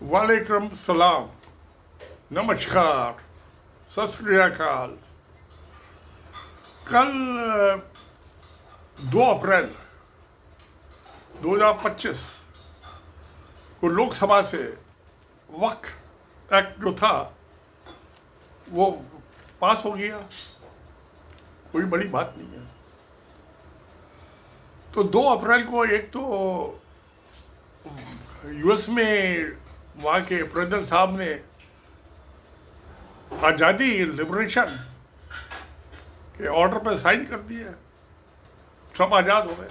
वालेकुम सलाम, नमस्कार, सत श्री अकाल। कल 2 अप्रैल 2025 को लोकसभा से वक्फ एक्ट जो था वो पास हो गया। कोई बड़ी बात नहीं है। तो 2 अप्रैल को एक तो यूएस में वहाँ के प्रेसिडेंट साहब ने आज़ादी लिबरेशन के ऑर्डर पर साइन कर दिए, सब आज़ाद हो गए।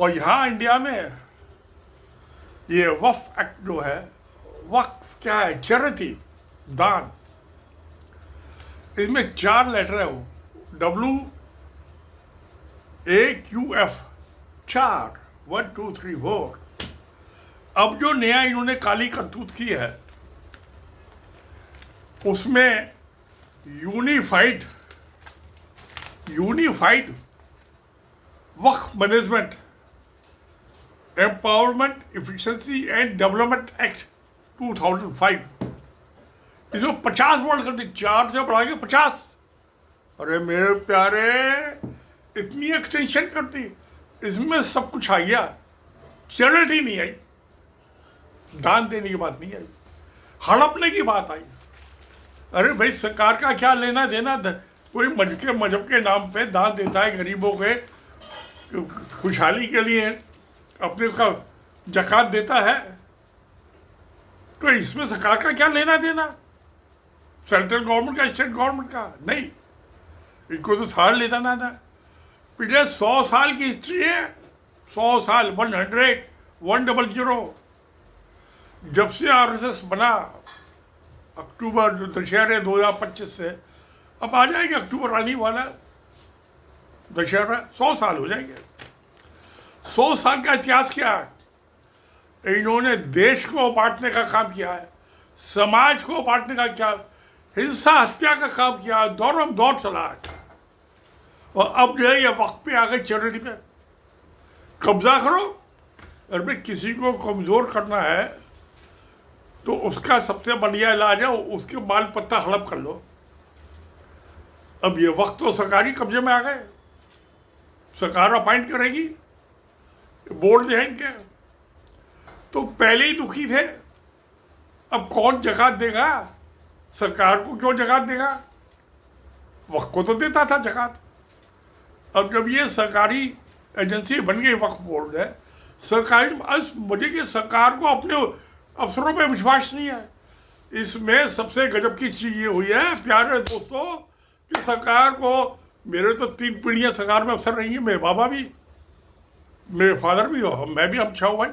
और यहाँ इंडिया में ये वक्फ एक्ट जो है, वक्फ क्या है? चैरिटी, दान। इसमें 4 लेटर है, WAQF, 4, 1 2 3 4। अब जो नया इन्होंने काली करतूत की है उसमें unified Waqf management empowerment efficiency and development act 2005, इसमें 50 वर्ड कर दी, 4 से बढ़ा के 50। अरे मेरे प्यारे, इतनी एक्सटेंशन कर दी, इसमें सब कुछ आ गया, चैरिटी नहीं आई, दान देने की बात नहीं आई, हड़पने की बात आई। अरे भाई, सरकार का क्या लेना देना? कोई मजहब के नाम पे दान देता है गरीबों के खुशहाली के लिए, अपने का ज़कात देता है, तो इसमें सरकार का क्या लेना देना? सेंट्रल गवर्नमेंट का, स्टेट गवर्नमेंट का नहीं, इनको तो सार लेता ना था। पिछले 100 साल की हिस्ट्री है, 100 साल, 100 जब से आरएसएस बना, अक्टूबर जो दशहरे 2025 से, अब आ जाएंगे अक्टूबर आने वाला दशहरा, 100 साल हो जाएंगे। 100 साल का इतिहास क्या है? इन्होंने देश को बांटने का काम किया है, समाज को बांटने का क्या, हिंसा हत्या का काम किया, दौरम दौर चला है। और अब जो है ये वक्त पे आ गए, चैरिटी पे कब्जा करो। और भाई, किसी को कमज़ोर करना है तो उसका सबसे बढ़िया इलाज है उसके बाल पत्ता हड़प कर लो। अब ये वक्त तो सरकारी कब्जे में आ गए, सरकार अपॉइंट करेगी, बोर्ड है इनके। तो पहले ही दुखी थे, अब कौन ज़कात देगा? सरकार को क्यों ज़कात देगा? वक्त को तो देता था ज़कात। अब जब ये सरकारी एजेंसी बन गई, वक्फ बोर्ड है सरकारी, मुझे कि सरकार को अपने अफसरों पे विश्वास नहीं है। इसमें सबसे गजब की चीज़ ये हुई है प्यारे दोस्तों कि सरकार को, मेरे तो 3 पीढ़ियाँ सरकार में अफसर रही हैं, मेरे बाबा भी, मेरे फादर भी, हो मैं भी, हम 6 भाई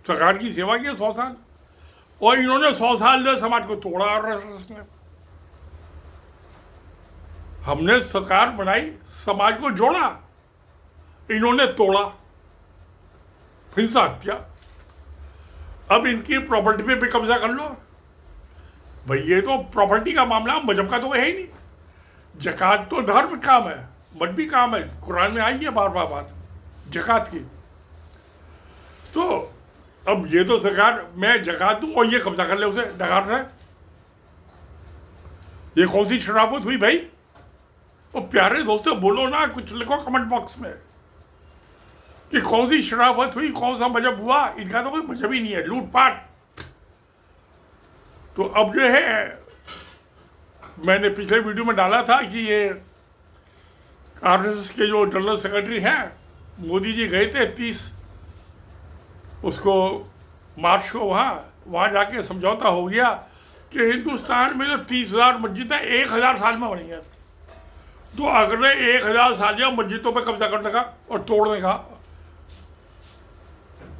सरकार की सेवा की 100 साल। और इन्होंने 100 साल से समाज को तोड़ा। आरएसएस ने, हमने सरकार बनाई, समाज को जोड़ा, इन्होंने तोड़ा, हिंसा हत्या। अब इनकी प्रॉपर्टी पे भी कब्जा कर लो। भाई, ये तो प्रॉपर्टी का मामला, मजहब का तो है ही नहीं। ज़कात तो धर्म काम है, मजहबी काम है, कुरान में आई है बार बार बात ज़कात की। तो अब ये तो सरकार, मैं ज़कात दूं और ये कब्जा कर ले उसे डकार से, ये कौन सी शराबत हुई भाई? और प्यारे दोस्तों, बोलो ना, कुछ लिखो कमेंट बॉक्स में कि कौन सी शराबत हुई, कौन सा मजहब हुआ? इनका तो कोई मजहब ही नहीं है, लूटपाट। तो अब जो है, मैंने पिछले वीडियो में डाला था कि ये आरएसएस के जो जनरल सेक्रेटरी हैं, मोदी जी गए थे 30 उसको मार्च को, वहाँ जाके समझौता हो गया कि हिंदुस्तान में जो 30,000 मस्जिद है 1,000 साल में बनी है, तो अगले 1,000 साल या मस्जिदों पर कब्जा करने का और तोड़ने का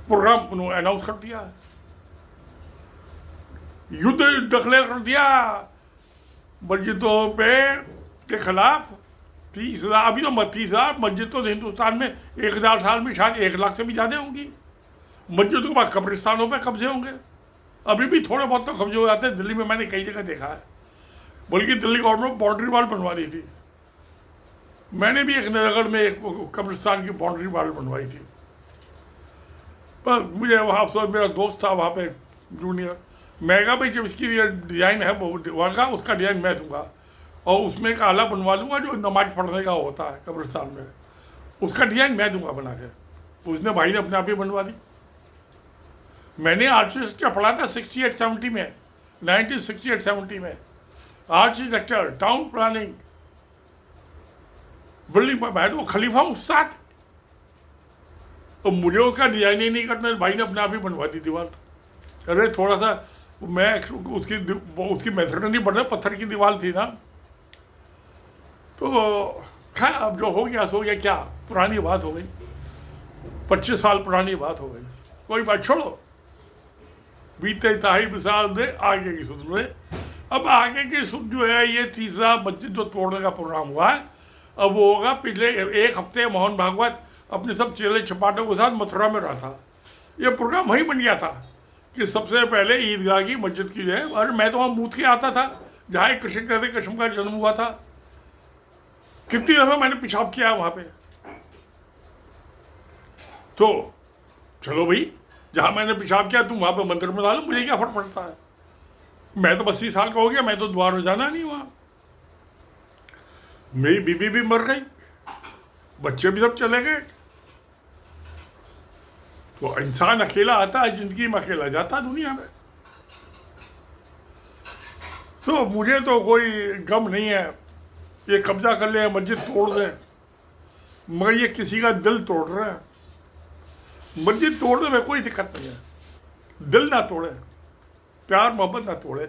प्रोग्राम उन्होंने अनाउंस कर दिया। युद्ध डिक्लेयर कर दिया मस्जिदों पे के खिलाफ। 30,000, अभी तो 30,000 मस्जिद तो हिंदुस्तान में 1,000 साल में शायद 1 लाख से भी ज़्यादा होंगी। मस्जिदों के बाद कब्रिस्तानों पे कब्जे होंगे, अभी भी थोड़े बहुत तो कब्जे हो जाते हैं। दिल्ली में मैंने कई जगह देखा है, बल्कि दिल्ली गवर्नमेंट बाउंड्री वाल बनवा रही थी, मैंने भी एक नगर में एक कब्रिस्तान की बाउंड्री वाल बनवाई थी। पर मुझे वहाँ अफसोस, मेरा दोस्त था वहाँ पे जूनियर, मैं कहा भाई जब इसकी ये डिज़ाइन है वहाँ का, उसका डिज़ाइन मैं दूंगा और उसमें एक आला बनवा लूँगा जो नमाज पढ़ने का होता है कब्रिस्तान में, उसका डिज़ाइन मैं दूंगा बना के। उसने भाई ने अपने आप ही बनवा दी। मैंने आर्किटेक्चर पढ़ा था 68-70 में, 1968-70 में, आर्किटेक्चर, टाउन प्लानिंग, बिल्डिंग, मैं तो खलीफा उस्ताद। तो मुझे उसका डिजाइन ही नहीं करना, भाई ने अपने आप ही बनवा दी दीवार। अरे थोड़ा सा मैं उसकी मेथड नहीं बढ़, पत्थर की दीवार थी ना। तो खैर अब जो हो गया सो गया, क्या पुरानी बात हो गई, 25 साल पुरानी बात हो गई, कोई बात छोड़ो, बीते ताही साल में आगे की सुन लो। अब आगे की सुन जो है, ये तीसरा मस्जिद जो तोड़ने का प्रोग्राम हुआ है, अब वो होगा। पिछले एक हफ्ते मोहन भागवत अपने सब चेले चपाटों के साथ मथुरा में रहा था। ये प्रोग्राम वहीं बन गया था कि सबसे पहले ईदगाह की मस्जिद की है, और मैं तो वहाँ मूत के आता था जहाँ कृष्ण कहते कृष्ण का जन्म हुआ था। कितनी दफा मैंने पेशाब किया वहाँ पे। तो चलो भाई, जहाँ मैंने पेशाब किया तुम वहाँ पे मंदिर में डालो, मुझे क्या फर्क पड़ता है। मैं तो 80 साल का हो गया, मैं तो दोबारा जाना नहीं वहाँ। मेरी बीवी भी मर गई, बच्चे भी सब चले गए। तो इंसान अकेला आता है जिंदगी में, अकेला जाता है दुनिया में। तो मुझे तो कोई गम नहीं है ये कब्जा कर ले, मस्जिद तोड़ दे, मगर ये किसी का दिल तोड़ रहे हैं। मस्जिद तोड़ने में कोई दिक्कत नहीं है, दिल ना तोड़े, प्यार मोहब्बत ना तोड़े।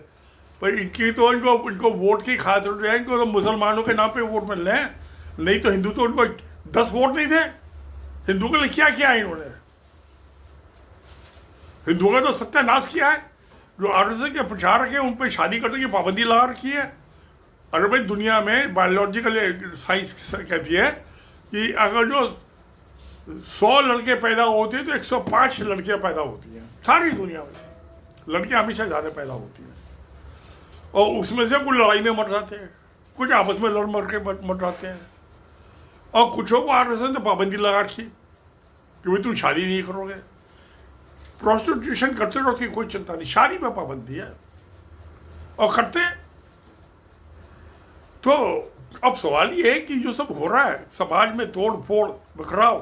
भाई इनकी तो इनको वोट की खातिर जो है, इनको तो मुसलमानों के नाम पे वोट मिल रहे हैं, नहीं तो हिंदू तो उनको 10 वोट नहीं थे। हिंदू के लिए क्या किया है इन्होंने? हिंदुओं का तो सत्यानाश किया है। जो आरएसएस के प्रचारक है उन पर शादी करने की पाबंदी लगा रखी है। अरे भाई दुनिया में बायोलॉजिकल साइंस कहती है कि अगर जो 100 लड़के पैदा होते हैं तो 105 लड़कियां पैदा होती हैं। सारी दुनिया में लड़कियां हमेशा ज़्यादा पैदा होती हैं, और उसमें से कुछ लड़ाई में मर जाते हैं, कुछ आपस में लड़ मर के मर जाते हैं, और कुछों को आरएसएस ने पाबंदी लगा रखी कि भाई तुम शादी नहीं करोगे। प्रोस्टिट्यूशन करते रहो कि कोई चिंता नहीं, शादी में पाबंदी है और करते हैं। तो अब सवाल ये है कि जो सब हो रहा है समाज में, तोड़ फोड़ बखराव,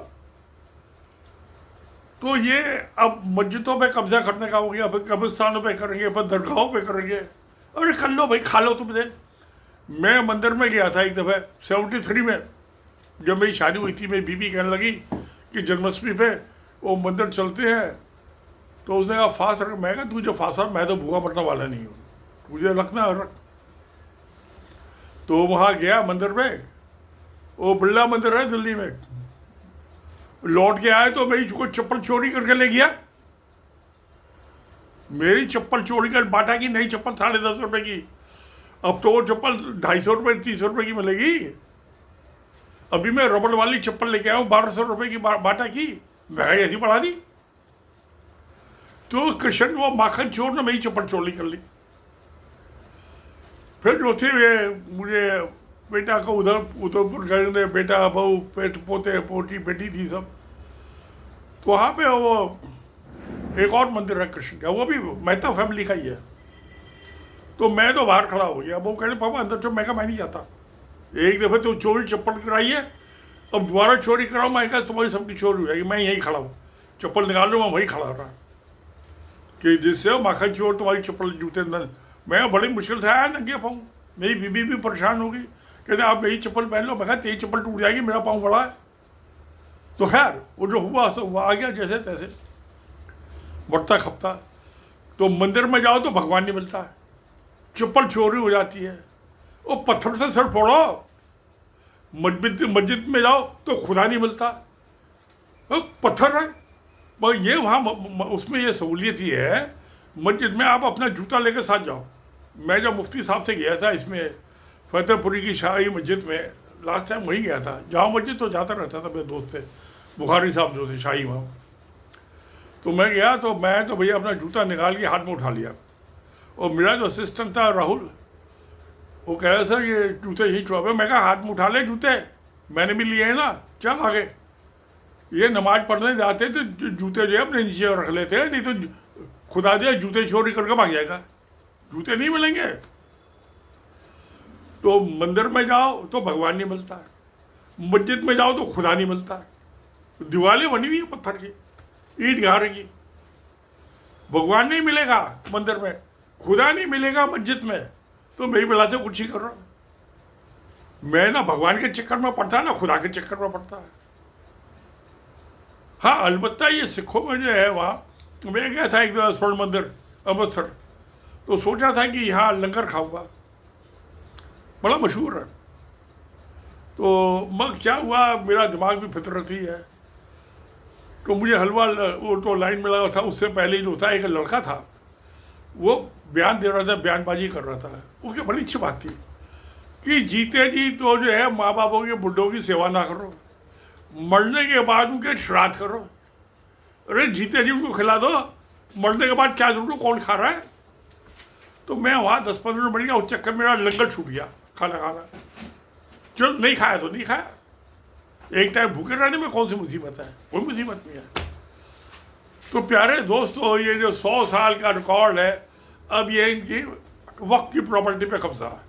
तो ये अब मस्जिदों पे कब्जा करने का हो गया, फिर कब्रिस्तानों पे करेंगे, फिर दरगाहों पे करेंगे। अरे कर लो भाई, खा लो तुमसे। मैं मंदिर में गया था एक दफ़ा 73 में, जब मेरी शादी हुई थी। मेरी बीबी कहने लगी कि जन्माष्टमी पे वो मंदिर चलते हैं, तो उसने कहा फास्ट रख। मैं कहा तुझे फास्ट रख, मैं तो भूखा मरने वाला नहीं हूँ, तुझे रखना रख। तो वहाँ गया मंदिर में, वो बिरला मंदिर है दिल्ली में, लौट के आए तो मेरी कोई चप्पल चोरी करके ले गया। मेरी चप्पल चोरी कर, बाटा की नई चप्पल 10.5 रुपए की, अब तो वो चप्पल 250 रुपये 300 रुपये की मिलेगी। अभी मैं रबड़ वाली चप्पल लेके आया हूँ 1200 रुपये की, बाटा की, महंगाई ऐसी बढ़ा दी। तो कृष्ण वो माखन चोर ने मेरी चप्पल चोरी कर ली। फिर जो थे वे मुझे बेटा को उधरपुर गए, बेटा बहू पोते पोती बेटी थी सब। तो वहाँ पे वो एक और मंदिर है कृष्ण का, वो भी मेहता फैमिली का ही है। तो मैं तो बाहर खड़ा हो गया, वो कह रहे पापा अंदर चो। मैं कहा मैं नहीं जाता, एक दफ़े तो चोरी चप्पल कराई है, अब दोबारा चोरी कराओ। मैं कहा तुम्हारी सबकी चोरी हो जाएगी, मैं यहीं खड़ा हूँ, चप्पल निकाल लो। मैं वहीं खड़ा रहा कि जिससे माखन चोर तुम्हारी चप्पल जूते अंदर। मैं बड़ी मुश्किल से आया नंगे पाऊँ, मेरी बीबी भी परेशान हो गई, कहते आप मेरी चप्पल पहन लो। मैं कहा तेरी चप्पल टूट जाएगी, मेरा पाँव बड़ा है। तो खैर वो जो हुआ तो हुआ, आ गया जैसे तैसे, बढ़ता खपता। तो मंदिर में जाओ तो भगवान नहीं मिलता है, चप्पल चोरी हो जाती है, वो पत्थर से सर फोड़ो। मस्जिद में जाओ तो खुदा नहीं मिलता, पत्थर है। मगर ये वहाँ उसमें ये सहूलियत ही है, मस्जिद में आप अपना जूता लेकर साथ जाओ। मैं जब मुफ्ती साहब से गया था इसमें फतेहपुरी की शाही मस्जिद में, लास्ट टाइम वहीं गया था, जहाँ मस्जिद तो जाता रहता था, मेरे दोस्त थे बुखारी साहब जो थे शाही वहाँ। तो मैं गया तो मैं तो भैया अपना जूता निकाल के हाथ में उठा लिया, और मेरा जो असिस्टेंट था राहुल, वो कह रहा सर ये जूते यहीं छुपा। मैं कहा हाथ में उठा ले जूते, मैंने भी लिए हैं ना, चल आगे। ये नमाज पढ़ने जाते तो जूते जो है अपने नीचे रख लेते हैं, नहीं तो खुदा दे जूते चोरी करके भाग जाएगा, जूते नहीं मिलेंगे। तो मंदिर में जाओ तो भगवान नहीं मिलता, मस्जिद में जाओ तो खुदा नहीं मिलता। दीवारें बनी हुई है पत्थर की, ईंट गारे की, भगवान नहीं मिलेगा मंदिर में, खुदा नहीं मिलेगा मस्जिद में, तो मेरी बिला से कुछ ही कर रहा हूं। मैं ना भगवान के चक्कर में पड़ता ना खुदा के चक्कर में पड़ता है। हाँ अलबत्ता ये सिखों में जो है, वहाँ मैं गया था एक दो स्वर्ण मंदिर अमृतसर, तो सोचा था कि यहाँ लंगर खाऊंगा, बड़ा मशहूर है। तो मगर क्या हुआ, मेरा दिमाग भी फितरती है, तो मुझे हलवा वो तो लाइन में लगा था, उससे पहले जो था एक लड़का था, वो बयान दे रहा था, बयानबाजी कर रहा था। उसकी बड़ी अच्छी बात थी कि जीते जी तो जो है माँ बापों के बुढ़ों की सेवा ना करो, मरने के बाद उनके श्राद्ध करो। अरे जीते जी उनको खिला दो, मरने के बाद क्या जरूर कौन खा रहा है। तो मैं वहाँ 10-15 मिनट बढ़ गया, उस चक्कर मेरा लंगर छूट गया खाना खाना। चलो नहीं खाया तो नहीं खाया, एक टाइम भूखे रहने में कौन सी मुसीबत है, कोई मुसीबत नहीं है। तो प्यारे दोस्तों, ये जो 100 साल का रिकॉर्ड है, अब ये इनकी वक्त की प्रॉपर्टी पे कब्जा है।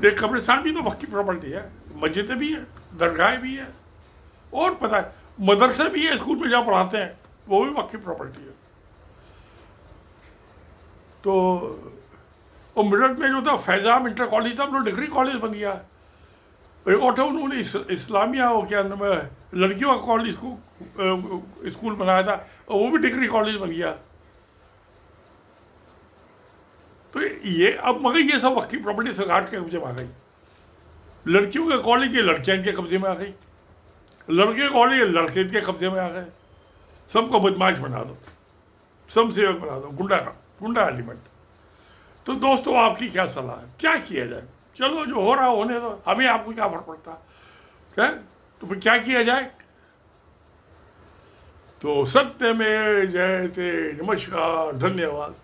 एक कब्रिस्तान भी तो वक्त की प्रॉपर्टी है, मस्जिदें भी है, दरगाहें भी है, और पता है मदरसे भी है, स्कूल में जहाँ पढ़ाते हैं वो भी वक्त की प्रॉपर्टी है। तो और मेरठ में जो था फैजाम इंटर कॉलेज था, वो डिग्री कॉलेज बन गया। एक और था उन्होंने इस्लामिया वो क्या नाम है लड़कियों का कॉलेज स्कूल बनाया था, और वो भी डिग्री कॉलेज बन गया। तो ये अब मगर ये सब वक्त की प्रॉपर्टी सरकार के कब्जे में आ गई। लड़कियों के कॉलेज ये लड़कियां इनके कब्जे में आ गई, लड़के कॉलेज ये लड़के इनके कब्जे में आ गए। सबको बदमाश बना दो, सब सेवक बना दो, गुंडा एलिमेंट। तो दोस्तों आपकी क्या सलाह है, क्या किया जाए? चलो जो हो रहा होने दो, हमें आपको क्या फर्क पड़ता है, तो फिर क्या किया जाए? तो सत्य में जयते। नमस्कार, धन्यवाद।